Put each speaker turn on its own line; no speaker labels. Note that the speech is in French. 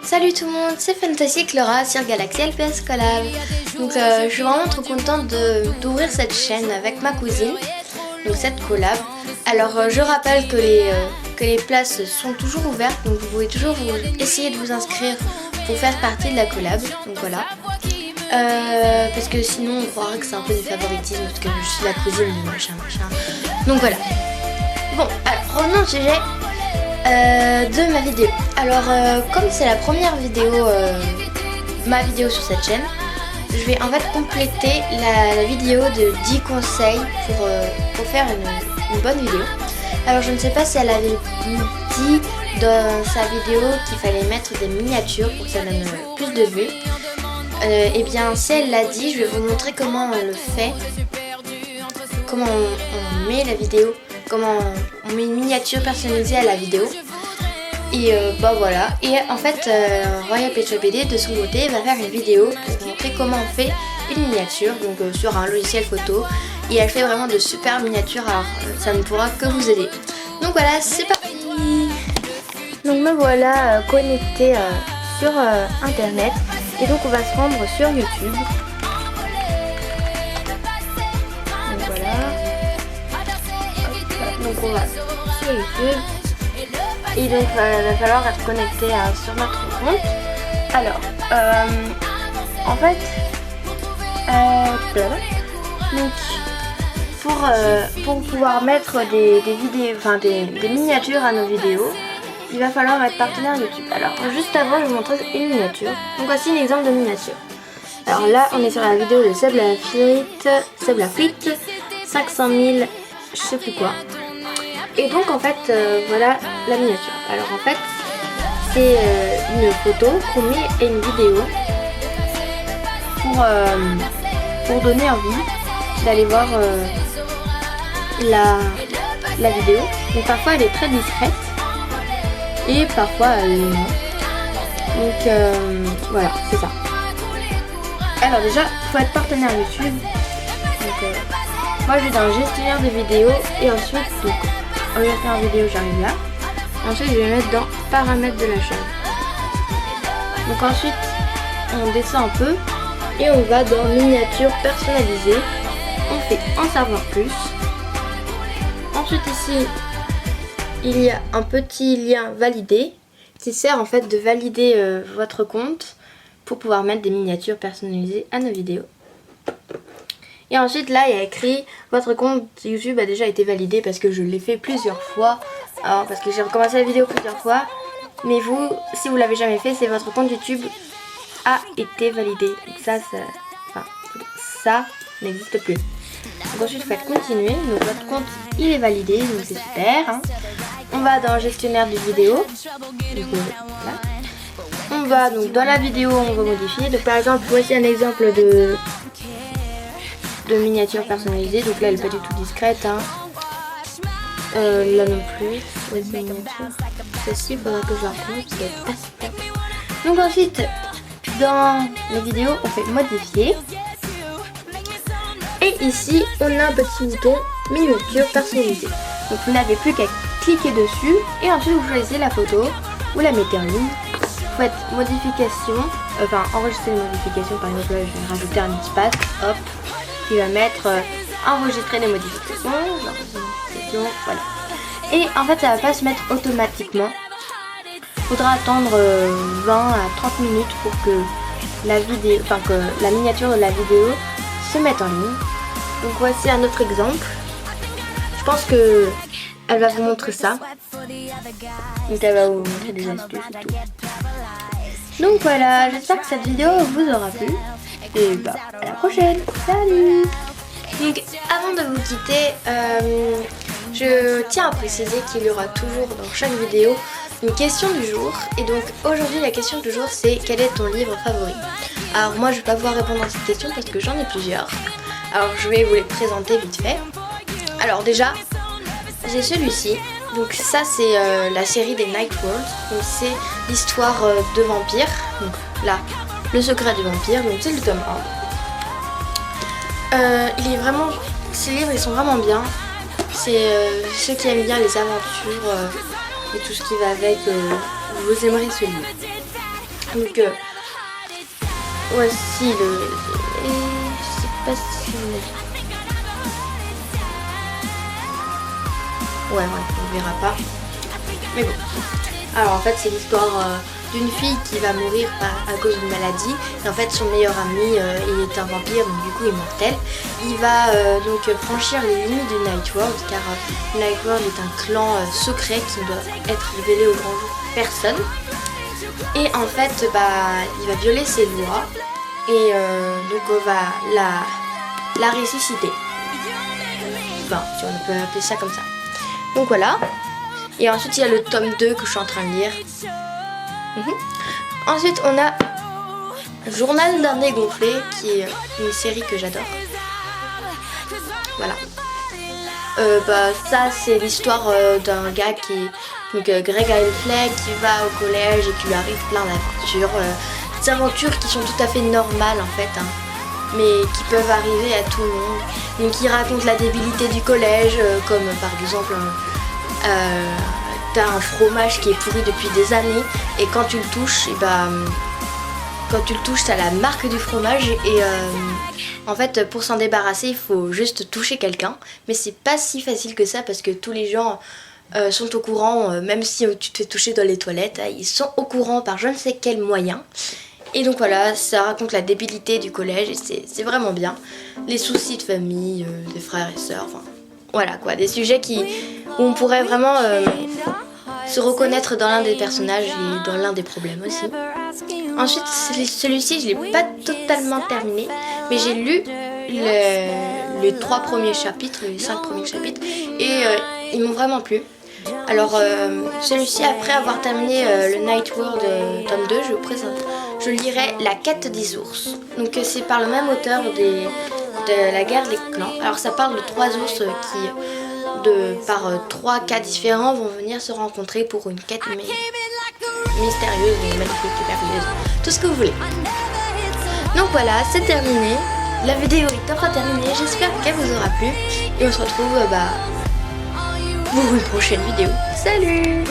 Salut tout le monde, c'est Fantastic Laura sur Galaxy LPS Collab. Donc je suis vraiment trop contente d'ouvrir cette chaîne avec ma cousine, donc cette collab. Alors je rappelle que les places sont toujours ouvertes, donc vous pouvez toujours essayer de vous inscrire pour faire partie de la collab. Donc voilà. Parce que sinon on croirait que c'est un peu du favoritisme parce que je suis la cousine de machin. Donc voilà. Bon, alors revenons au sujet de ma vidéo. Alors comme c'est la première vidéo, ma vidéo sur cette chaîne, je vais en fait compléter la vidéo de 10 conseils pour faire une bonne vidéo. Alors je ne sais pas si elle avait dit dans sa vidéo qu'il fallait mettre des miniatures pour que ça donne plus de vues. Et bien si elle l'a dit, je vais vous montrer comment on le fait, comment on met la vidéo, comment on met une miniature personnalisée à la vidéo. Et bah voilà. Et en fait Royal Peach BD de son côté va faire une vidéo pour montrer comment on fait une miniature, donc sur un logiciel photo. Et elle fait vraiment de super miniatures, alors ça ne pourra que vous aider. Donc voilà, c'est parti. Donc me voilà connectée sur internet. Et donc on va se rendre sur YouTube. Donc voilà. Hop, donc on va sur YouTube. Et donc il va falloir être connecté sur notre compte. Alors, en fait, donc pour pouvoir mettre des vidéos, enfin des miniatures à nos vidéos, il va falloir être partenaire YouTube. Alors juste avant, je vais vous montrer une miniature. Donc voici un exemple de miniature. Alors là, on est sur la vidéo de Seb Lafrite, 500 000, je sais plus quoi. Et donc en fait, voilà la miniature. Alors en fait, c'est une photo qu'on met et une vidéo pour donner envie d'aller voir la vidéo. Donc parfois elle est très discrète et parfois elle est non. Donc voilà, c'est ça. Alors déjà, il faut être partenaire YouTube. Donc moi je vais dans gestionnaire de vidéos et ensuite donc en gestionnaire vidéo j'arrive là. Ensuite je vais mettre dans paramètres de la chaîne. Donc ensuite on descend un peu et on va dans miniature personnalisée. On fait en savoir plus. Ensuite ici il y a un petit lien valider qui sert en fait de valider votre compte pour pouvoir mettre des miniatures personnalisées à nos vidéos. Et ensuite là il y a écrit votre compte YouTube a déjà été validé parce que je l'ai fait plusieurs fois. Alors parce que j'ai recommencé la vidéo plusieurs fois. Mais vous, si vous l'avez jamais fait, c'est votre compte YouTube a été validé. Donc ça n'existe plus. Donc ensuite vous faites continuer. Donc votre compte il est validé, donc c'est super. Hein. On va dans gestionnaire de vidéo. Donc, voilà. On va donc dans la vidéo, on va modifier. Donc par exemple, voici un exemple de miniature personnalisée. Donc là elle est pas du tout discrète. Hein. Là non plus. Celle-ci, il faudra que je la retrouve. Donc ensuite, dans la vidéo, on fait modifier. Et ici, on a un petit bouton miniature personnalisée. Donc vous n'avez plus qu'à cliquer dessus et ensuite vous choisissez la photo, vous la mettez en ligne. Vous faites modification, enfin enregistrer une modification. Par exemple, là je vais rajouter un espace, hop, qui va mettre enregistrer les modifications, voilà. Et en fait ça va pas se mettre automatiquement. Faudra attendre 20 à 30 minutes pour que la vidéo, enfin que la miniature de la vidéo se mette en ligne. Donc voici un autre exemple. Je pense que elle va vous montrer ça. Donc elle va vous montrer des astuces et tout. Donc voilà, j'espère que cette vidéo vous aura plu. Et bah à la prochaine. Salut. Donc avant de vous quitter, je tiens à préciser qu'il y aura toujours dans chaque vidéo une question du jour. Et donc aujourd'hui la question du jour c'est quel est ton livre favori? Alors moi je vais pas pouvoir répondre à cette question parce que j'en ai plusieurs. Alors je vais vous les présenter vite fait. Alors déjà j'ai celui-ci. Donc ça c'est la série des Night World. Donc c'est l'histoire de vampires. Donc là le secret du vampire. Donc c'est le tome 1. Il est vraiment, ces livres ils sont vraiment bien. C'est ceux qui aiment bien les aventures et tout ce qui va avec, vous aimerez ce livre. Donc voici le... Et je sais pas si... Ouais, on verra pas. Mais bon. Alors en fait c'est l'histoire d'une fille qui va mourir à cause d'une maladie. Et en fait son meilleur ami il est un vampire, donc du coup immortel. Il va donc franchir les limites du Night World, car Night World est un clan secret qui ne doit être révélé au grand jour personne. Et en fait il va violer ses lois et donc on va la ressusciter. Enfin si on peut appeler ça comme ça. Donc voilà. Et ensuite il y a le tome 2 que je suis en train de lire. Ensuite on a Journal d'un dégonflé, qui est une série que j'adore. Voilà. Ça c'est l'histoire d'un gars qui est donc Greg Hindley, qui va au collège et qui lui arrive plein d'aventures. Des aventures qui sont tout à fait normales en fait, mais qui peuvent arriver à tout le monde. Donc il raconte la débilité du collège, comme par exemple t'as un fromage qui est pourri depuis des années et quand tu le touches, t'as la marque du fromage et en fait pour s'en débarrasser il faut juste toucher quelqu'un, mais c'est pas si facile que ça parce que tous les gens sont au courant, même si tu te fais toucher dans les toilettes, ils sont au courant par je ne sais quel moyen. Et donc voilà, ça raconte la débilité du collège et c'est vraiment bien. Les soucis de famille, des frères et sœurs, enfin voilà quoi, des sujets où on pourrait vraiment se reconnaître dans l'un des personnages et dans l'un des problèmes aussi. Ensuite celui-ci je l'ai pas totalement terminé, mais j'ai lu les 3 premiers chapitres, les 5 premiers chapitres et ils m'ont vraiment plu. Alors celui-ci, après avoir terminé le Night World tome 2, je lirai La quête des ours. Donc c'est par le même auteur de la guerre des clans. Alors ça parle de 3 ours qui par 3 cas différents vont venir se rencontrer pour une quête mystérieuse, magnifique et merveilleuse, tout ce que vous voulez. Donc voilà, c'est terminé. La vidéo est enfin terminée, j'espère qu'elle vous aura plu et on se retrouve pour une prochaine vidéo. Salut!